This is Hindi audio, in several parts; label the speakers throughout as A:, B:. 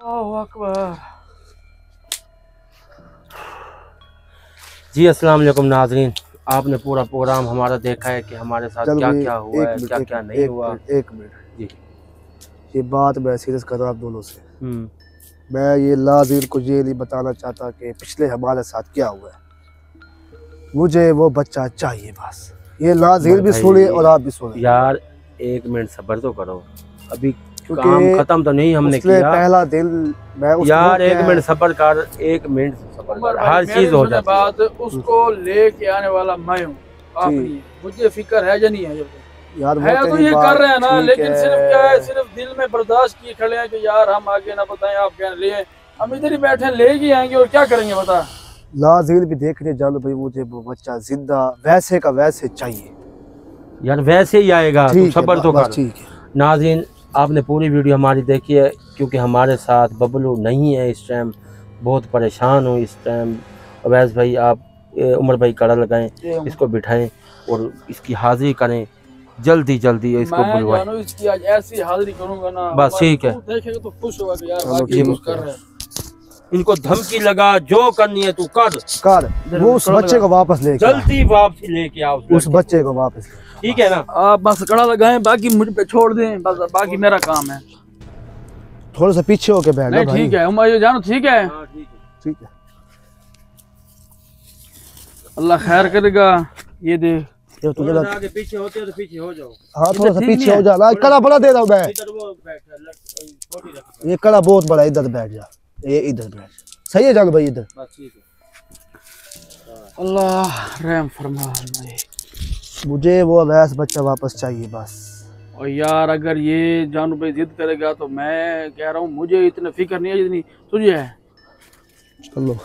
A: अल्लाहु अकबर।
B: जी अस्सलाम वालेकुम नाज़रीन, आपने पूरा प्रोग्राम हमारा देखा है कि हमारे साथ
C: चल
B: क्या
C: भाई,
B: क्या हुआ है, क्या क्या नहीं हुआ।
C: एक मिनट
B: जी।
C: ये बात मैं सीरियस कर रहा हूँ आप दोनों से।
B: हम्म।
C: मैं ये लाज़िर को ये नहीं बताना चाहता कि पिछले हमारे साथ क्या हुआ है। मुझे वो बच्चा चाहिए बस। ये लाज़िर भी सुने और आप भी सुने
B: यार, एक मिनट सब्र तो करो, अभी
C: क्योंकि
B: काम खत्म तो नहीं हमने
C: उसने
B: किया।
C: पहला दिन मैं उसको
B: यार एक मिनट सब्र कर, एक मिनट सब्र कर, हर चीज हो जाती है।
A: बात उसको लेके आने वाला मैं हूँ, आप नहीं है। मुझे फिक्र है या नहीं है?
C: यार
A: है तो ये कर रहे हैं ना, लेकिन सिर्फ क्या है,
C: है।
A: सिर्फ दिल में बर्दाश्त किए खड़े हैं कि यार हम आगे ना बताएं, आप क्या ले हम इधर ही बैठे ले ही आएंगे और क्या करेंगे बता।
C: लाज़िर भी देखने जानो भाई, मुझे वो बच्चा जिंदा वैसे का वैसे चाहिए।
B: यार वैसे ही आएगा, तू सब्र तो कर।
C: ठीक है
B: नाज़रीन, आपने पूरी वीडियो हमारी देखी है, क्योंकि हमारे साथ बबलू नहीं है इस टाइम, बहुत परेशान हूँ इस टाइम। अवैस भाई आप उमर भाई कड़ा लगाएं, इसको बिठाएं और इसकी हाजिरी करें जल्दी जल्दी, इसको बुलवाएं।
A: मैं इसकी आज ऐसी हाजिरी करूंगा ना,
B: बस ठीक है,
A: देखेगा तो खुश होगा कि यार वाकई कुछ कर रहे हैं।
B: इनको धमकी लगा, जो करनी है तू कर।
C: वो उस बच्चे को वापस लेके
B: जल्दी वापसी लेके आओ
C: उस बच्चे को वापस,
B: ठीक है ना?
A: आप बस कड़ा लगाएं, बाकी मुझ पे छोड़ दें, बस बाकी मेरा काम है।
C: थोड़ा सा पीछे होके बैठ
A: नहीं ठीक है, हम जानो ठीक है।
C: ठीक है,
A: अल्लाह खैर करेगा। ये देख,
C: तुझे
B: आगे पीछे होते हो तो पीछे हो जाओ।
C: हाँ थोड़ा सा पीछे हो जा। कड़ा बड़ा दे रहा हूँ मैं, ये कड़ा बहुत बड़ा, इधर बैठ जा, ये इधर बैठ। सही है जान भाई, इधर
A: अल्लाह रहम फरमा।
C: मुझे वो अवैस बच्चा वापस चाहिए बस।
A: और यार अगर ये जानू भाई जिद करेगा तो मैं कह रहा हूँ, मुझे इतने फिक्र नहीं है जितनी तुझे है।
C: चलो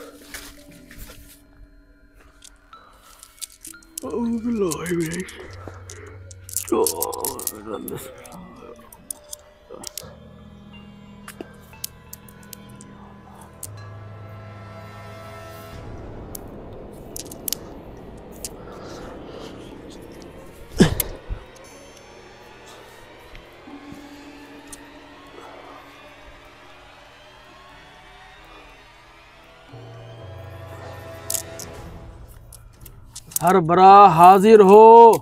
A: सरबरा हाजिर हो,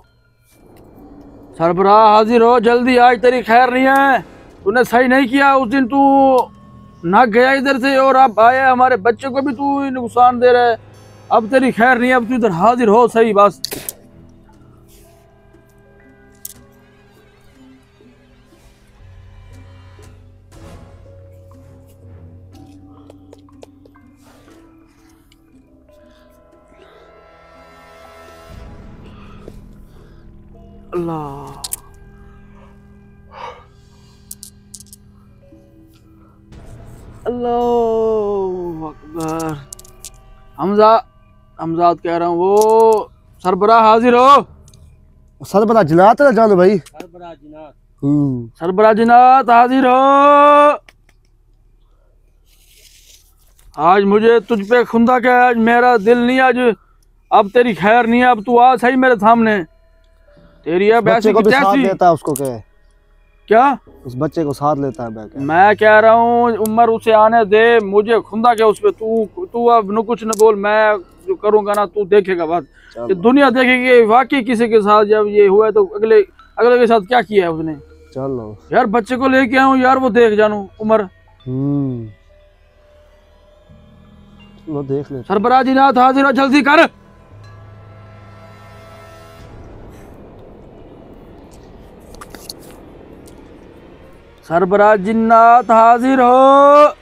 A: सरबरा हाजिर हो जल्दी, आज तेरी खैर नहीं है। तूने सही नहीं किया, उस दिन तू ना गया इधर से और अब आया, हमारे बच्चे को भी तू नुकसान दे रहा है। अब तेरी खैर नहीं है, अब तू इधर हाजिर हो सही बस। अल्लाह अल्लाहु अकबर। हमजाद कह रहा हूँ, वो सरबरा हाजिर हो।
C: सरबरा जिनात ना जानो भाई,
A: सरबरा जिनात हाजिर हो। आज मुझे तुझ पे खुदा क्या, आज मेरा दिल नहीं, आज अब तेरी खैर नहीं है। अब तू आ सही मेरे सामने, तेरी अब ऐसी
C: को भी साथ लेता है उसको क्या उस बच्चे को साथ लेता है।
A: मैं कह रहा हूँ उमर उसे आने दे, मुझे खुदा क्या उस पे। तू अब न कुछ न बोल, मैं जो करूंगा ना तू देखेगा बस। ये दुनिया देखेगी वाकई किसी के साथ जब ये हुआ है तो अगले के साथ क्या किया है उसने।
C: चलो
A: यार बच्चे को लेके आऊँ यार, वो देख जानू उमर।
C: चलो देख ले।
A: सरबराह जिनात हाजिर हो, जल्दी कर। सरबराह जिन्नात हाजिर हो।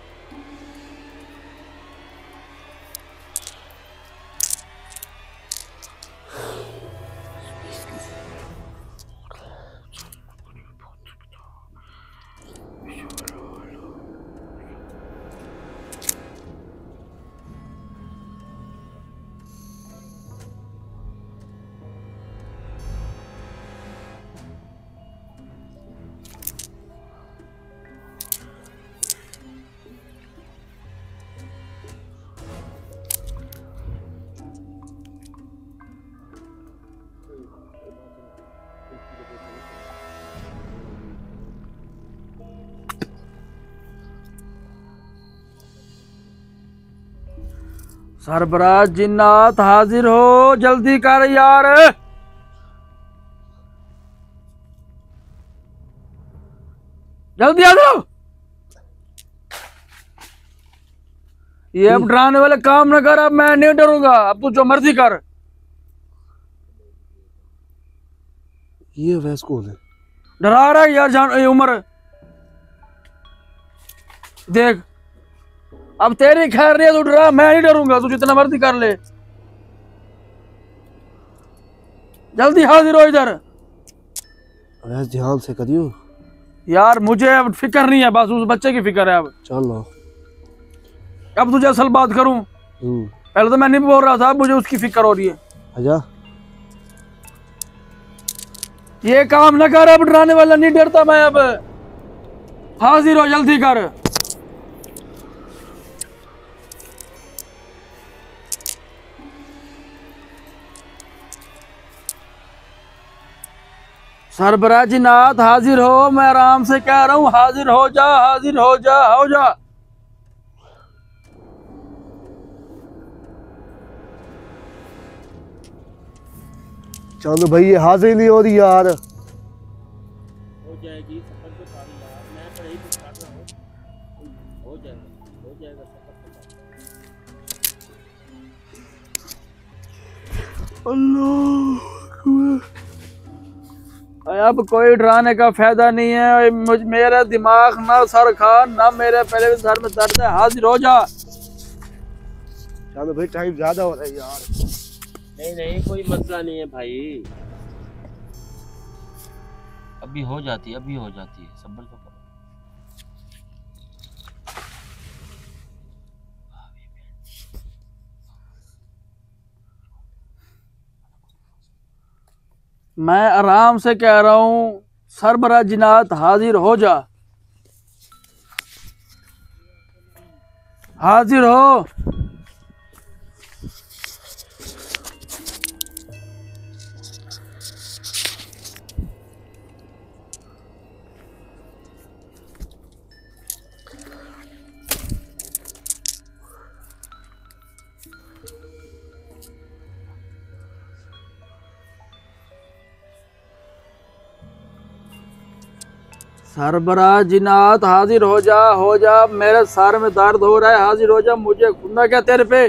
A: सरबराज जिन्नात हाजिर हो, जल्दी कर यार। जल्दी आ जाओ। ये अब डराने वाले काम न कर, अब मैं नहीं डरूंगा, अब तू जो मर्जी कर।
C: ये वैस कौन है?
A: डरा रहा है यार जान, ये उमर देख, अब तेरी खैर नहीं है, तू डरा, मैं नहीं डरूंगा, तू जितना मर्जी कर ले। जल्दी हाजिर हो इधर।
C: वैस ध्यान से करियो
A: यार, मुझे अब फिक्र नहीं है, बस उस बच्चे की फिक्र है। अब
C: चलो।
A: अब तुझे असल बात करूं, पहले तो मैं नहीं बोल रहा था, मुझे उसकी फिक्र हो रही है।
C: आजा।
A: ये काम न कर, अब डराने वाला नहीं डरता मैं। अब हाजिर हो, जल्दी कर। सरबराह जिन्नात हाजिर हो, मैं आराम से कह रहा हूं, हाजिर हो जा, हाजिर हो जा, हो जा।
C: चलो भाई, ये हाजिर नहीं हो रही यार।
B: हो जाएगी, सफर तो सारी यार, मैं पढ़ाई तो कर रहा हूँ, हो जाएगा सफर।
C: अल्लाह।
A: अब कोई डराने का फायदा नहीं है, मेरा दिमाग ना सर खा, ना मेरे पहले भी सर में दर्द है। हाजिर हो जा।
C: चलो भाई, टाइम ज्यादा हो रहा है यार।
B: नहीं, कोई मसला नहीं है भाई, अभी हो जाती है, सब्र तो करो।
A: मैं आराम से कह रहा हूं, सरबराह जिन्नात हाजिर हो जा, हाजिर हो। सरबराह जिन्नात हाजिर हो जा, हो जा। मेरे सर में दर्द हो रहा है, हाजिर हो जा। मुझे खुदा क्या तेरे पे।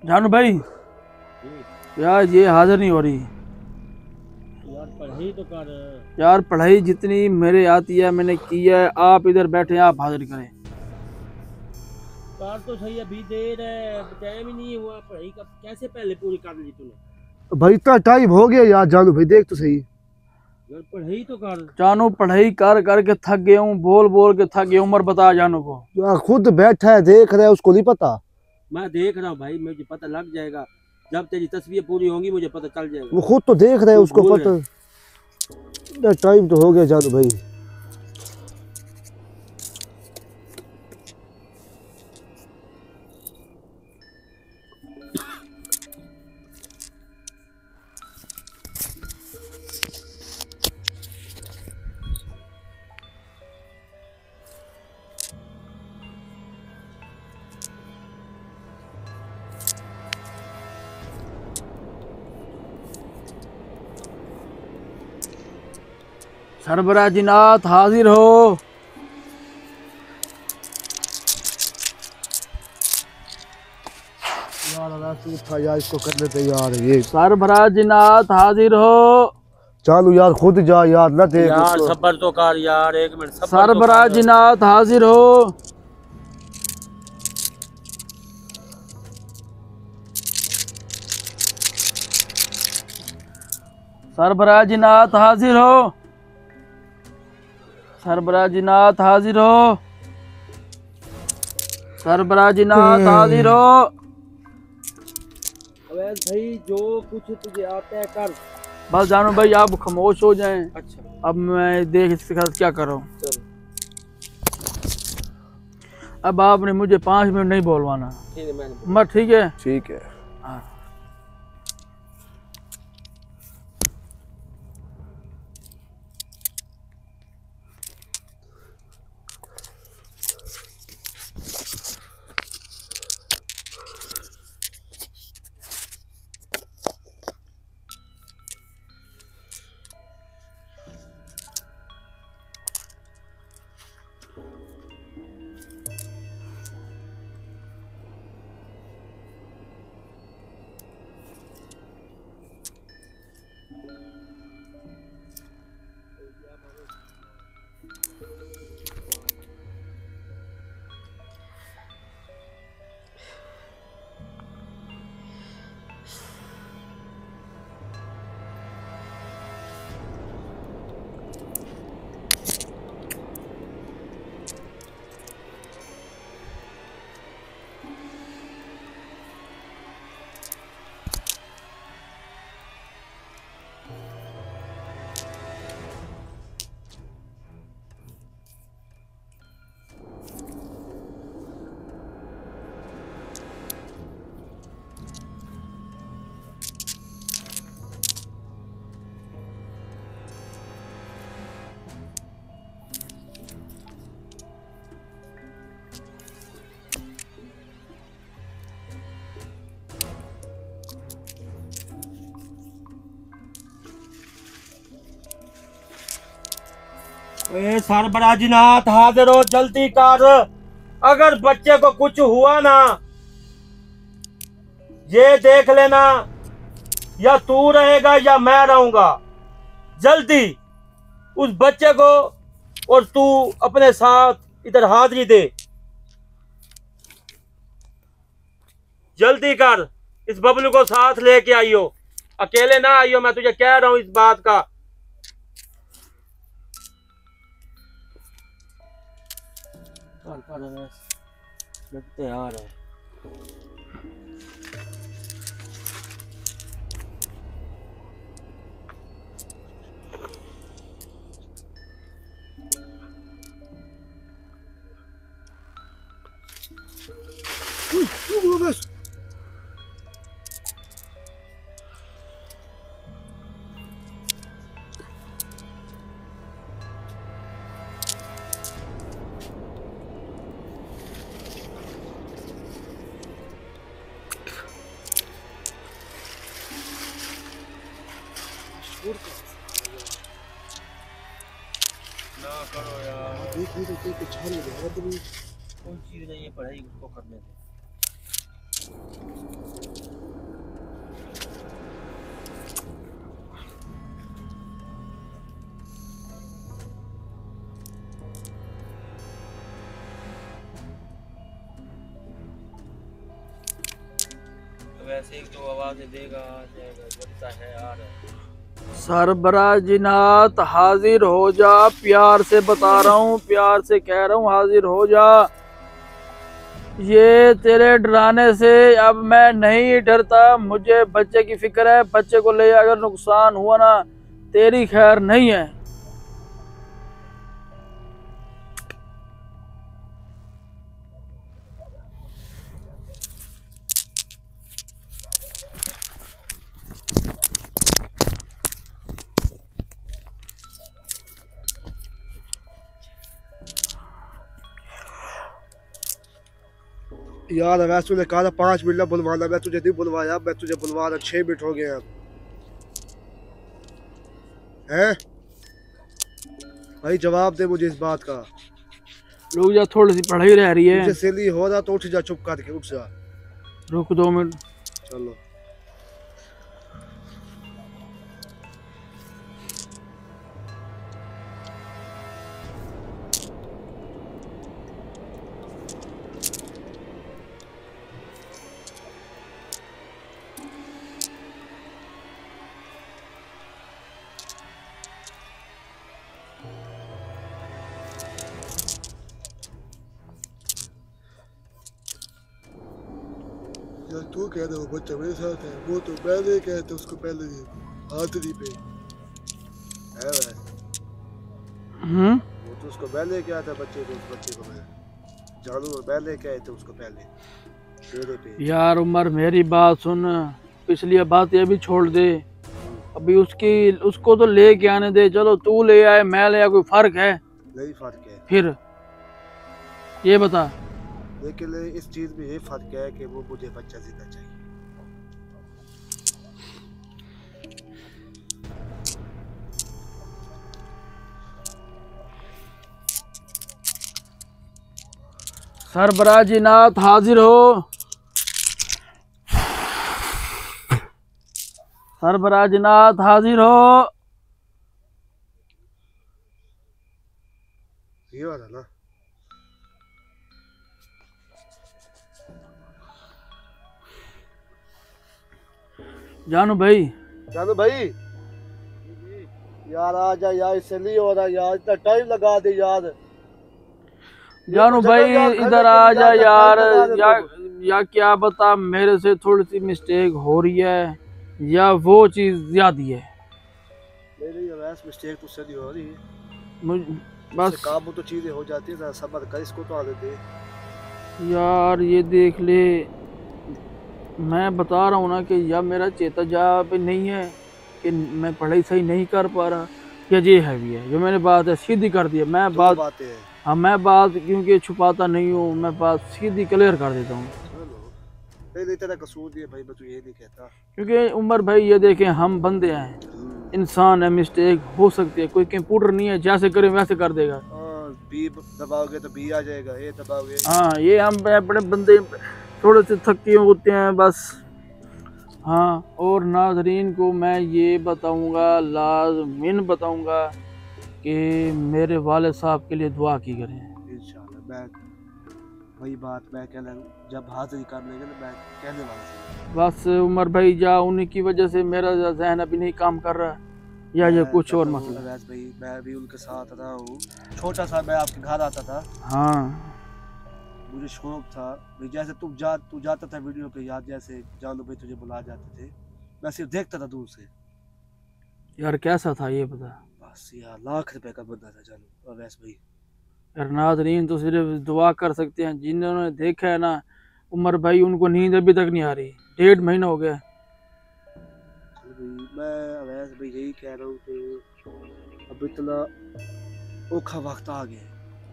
A: जानू भाई, यार ये हाजिर नहीं हो रही
B: यार, पढ़ाई तो कर
A: यार। पढ़ाई जितनी मेरे आती है मैंने की है, आप इधर बैठे आप हाजिर करें।
B: कार तो सही, अभी देर है, टाइम ही नहीं हुआ, पढ़ाई का कैसे पहले पूरी कर ली तूने?
C: भाई इतना टाइम हो गया यार। जानू भाई देख तो सही
B: यार, पढ़ाई तो कर।
A: जानू पढ़ाई कर करके थक गया हूँ, बोल बोल के थक गया। उम्र बता जानू को।
C: यार, खुद बैठा है देख रहा है, उसको नहीं पता।
B: मैं देख रहा हूँ भाई, मुझे पता लग जाएगा, जब तेरी तस्वीर पूरी होंगी मुझे पता चल जाएगा।
C: वो खुद तो देख रहा है, उसको पता। टाइम तो हो गया जानू भाई।
A: सरबराह जिन्नात हाजिर हो।
C: था यार, इसको कर लेते यार। ये
A: सरबराह जिन्नात हाजिर हो।
C: चालू यार, खुद जा यार, न देख
B: यार,
C: उसको।
B: सब्र तो कर यार, एक मिनट सब्र तो
A: सरबराह
B: कर।
A: जिन्नात हाजिर हो। सरबराजीनाथ हाजिर हो, सरबराजीनाथ हाजिर हो, सरबराजीनाथ हाजिर हो।
B: अवैध भाई जो कुछ तुझे आता है कर।
A: बस जानू भाई आप खामोश हो जाएं।
B: अच्छा
A: अब मैं देख इसके साथ क्या करूं।
B: चलो
A: अब आपने मुझे 5 मिनट नहीं बोलवाना।
B: ठीक है मैंने
A: मत ठीक है।
C: ठीक है।
A: हाँ।
B: सरबराजीनाथ हाजिर हो, जल्दी कर। अगर बच्चे को कुछ हुआ ना ये देख लेना, या तू रहेगा या मैं रहूंगा। जल्दी उस बच्चे को और तू अपने साथ इधर हाजिरी दे। जल्दी कर, इस बबलू को साथ लेके आइयो, अकेले ना आइयो, मैं तुझे कह रहा हूं इस बात का। लगते आ रहे ना करो यार,
C: देख
B: कोई चीज नहीं है, पढ़ाई उसको करने दे। वैसे ही तो आवाज देगा, आ जाएगा, लगता है आ रहा है।
A: सरबराजीनाथ हाजिर हो जा, प्यार से बता रहा हूँ, प्यार से कह रहा हूँ हाजिर हो जा। ये तेरे डराने से अब मैं नहीं डरता, मुझे बच्चे की फिक्र है। बच्चे को ले अगर नुकसान हुआ ना तेरी खैर नहीं है।
C: यार वैसे तूने कहा था 5 मिनट में बुलवाना, मैं तुझे नहीं बुलवाया, मैं तुझे बुलवा रहा। 6 मिनट हो गए अब हैं भाई, जवाब दे मुझे इस बात का।
A: रुक जा, थोड़ी सी पढ़ाई रह रही है।
C: मुझे सैली हो रहा तो उठ जा, चुप करके उठ जा।
A: रुक 2 मिनट।
C: चलो जैसा तू कह रहा, वो बच्चा मेरे साथ है, वो तो पहले कहते उसको पहले हाथ नहीं पे है वैसे। वो तो उसको पहले क्या था बच्चे को, उस बच्चे को मैं जानू पहले कहते उसको पहले तेरे पे।
A: यार उमर मेरी बात सुन, पिछली बात ये भी छोड़ दे, अभी उसको तो ले के आने दे। चलो तू ले आए मैं ले आया, कोई फर्क है?
C: नहीं फर्क है।
A: फिर ये बता।
C: लेकिन इस चीज में ये फर्क है कि वो मुझे बच्चा जिंदा चाहिए।
A: सरबराजी नाथ हाजिर हो। सरबराजी नाथ हाजिर हो।
C: ये वाला ना
A: जानू भाई,
C: जानू भाई यार आ जा यार, इससे नहीं हो रहा यार, इतना टाइम लगा दे यार।
A: जानू भाई इधर आ जा यार। या क्या बता, मेरे से थोड़ी सी मिस्टेक हो रही है या वो चीज ज्यादा है?
C: नहीं वैसे मिस्टेक तो सही हो रही है,
A: बस
C: काम तो चीजें हो जाती है, सब्र कर, इसको तो आने दे
A: यार। ये देख ले, मैं बता रहा हूँ ना कि या मेरा चेता जा पे नहीं है कि मैं पढ़ाई सही नहीं कर पा रहा, या ये है भी है जो मैंने बात है सीधी कर दी है। मैं बात हाँ मैं बात क्योंकि छुपाता नहीं हूँ, मैं बात सीधी क्लियर कर देता हूँ।
C: नहीं तेरा कसूर नहीं है भाई, मैं तो ये नहीं कहता।
A: क्योंकि उमर भाई ये देखें, हम बंदे हैं, इंसान है, मिस्टेक हो सकती है, कोई कंप्यूटर नहीं है जैसे करें वैसे कर देगा।
C: बी दबाओगे तो बी आ जाएगा, ए दबाओगे।
A: हाँ ये हम अपने बंदे थोड़े से थके होते हैं बस। हाँ और नाज़रीन को मैं ये बताऊंगा, लाज़मिन बताऊंगा कि मेरे वाले साहब के लिए दुआ की करें।
C: इंशाल्लाह मैं वही बात मैं कहना, जब हाजिरी कर लेंगे ना मैं कहने वाला।
A: बस उमर भाई जा, उन्हीं की वजह से मेरा जहन अभी नहीं काम कर रहा, या ये कुछ और मसला?
C: भाई मैं भी उनके साथ रहा हूँ, छोटा सा मैं आपके घर आता था।
A: हाँ
C: मुझे शौक था भाई, जैसे तू जाता था वीडियो पे, याद जैसे जानू भाई तुझे बुला जाते थे, मैं सिर्फ देखता था दूर से।
A: यार कैसा था ये बता?
C: बस यार लाख रुपए का बंदा था जानू अवैस भाई।
A: यार नाज़रीन तो सिर्फ दुआ कर सकते हैं, जिन्होंने देखा है ना उमर भाई, उनको नींद अभी तक नहीं आ रही, 1.5 महीना हो गया।
C: मैं अवैस भाई यही कह रहा हूँ कि अब इतना औखा वक्त आ गया।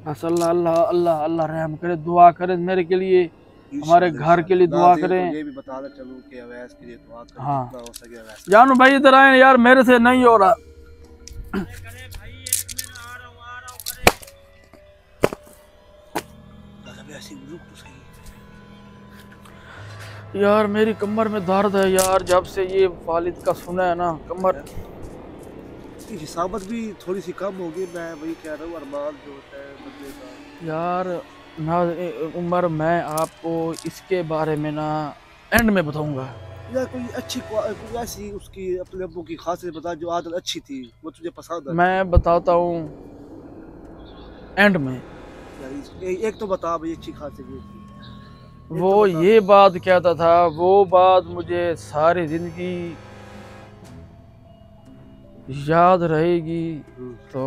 C: बस
A: अल्लाह अल्लाह अल्लाह अल्लाह रहम करे, दुआ करें मेरे के लिए, हमारे घर के लिए दुआ करें।
C: ये भी बताना चलूं कि अवैस के लिए दुआ करें।
A: हाँ
C: जितना हो सके अवैस।
A: जानू भाई इधर आए यार, मेरे से नहीं हो रहा। यार मेरी कमर में दर्द है यार, जब से ये वालिद का सुना है ना, कमर
C: की हिसाबत भी थोड़ी सी कम होगी। मैं वही कह रहा हूँ, अरमान जो होता है बंदे का।
A: यार ना उमर, मैं आपको इसके बारे में ना एंड में बताऊंगा।
C: यार कोई अच्छी कोई ऐसी उसकी अपने अब्बू की खासियत बता जो आदत अच्छी थी, वो तुझे पसंद है।
A: मैं बताता हूँ एंड में।
C: एक तो बता भाई अच्छी खासियत थी।
A: वो तो ये बात कहता था, वो बात मुझे सारी जिंदगी याद रहेगी। तो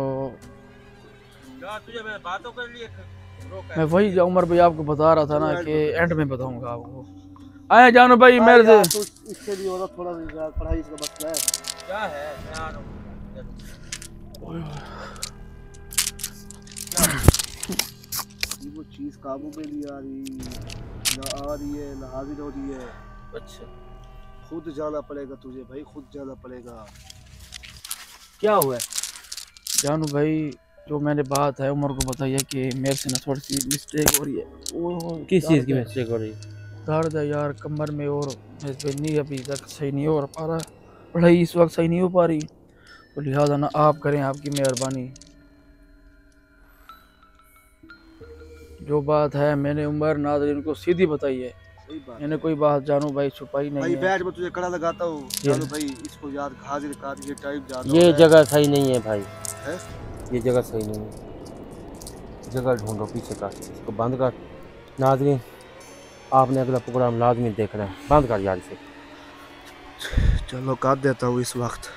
B: तुझे मैं बातों के लिए
A: मैं वही उमर भाई आपको बता रहा था ना कि एंड में बताऊंगा आपको। आए जानू भाई मेरे से
C: इसके लिए और थोड़ा पढ़ाई का मसला है।
B: क्या है यार,
C: वो चीज काबू में नहीं आ रही, ना आ रही है ना हाजिर हो रही है।
B: अच्छा
C: खुद जाना पड़ेगा तुझे भाई, खुद जाना पड़ेगा।
B: क्या हुआ है
A: जानू भाई? जो मैंने बात है उमर को बताइए कि मेरे से ना थोड़ी सी मिस्टेक हो रही है। वो
B: किस चीज़ की मिस्टेक हो रही है?
A: दर्द है यार कमर में, और नहीं अभी तक सही नहीं हो पा रहा, पढ़ाई इस वक्त सही नहीं हो पा रही, तो लिहाजा ना आप करें, आपकी मेहरबानी। जो बात है मैंने उमर नाज़रीन को सीधी बताई है, मैंने कोई बात जानू भाई छुपाई नहीं
C: भाई
A: है।
C: बैठ मैं तुझे कड़ा लगाता हूँ जानू भाई, इसको याद हाजिर कर, ये टाइम जाना
B: ये जगह सही नहीं है भाई
C: है?
B: ये जगह सही नहीं है, जगह ढूंढो पीछे का, इसको बंद कर। नाज़रीन आपने अगला प्रोग्राम लाजमी देखना है। बंद कर यार से।
C: चलो कर देता हूँ इस वक्त।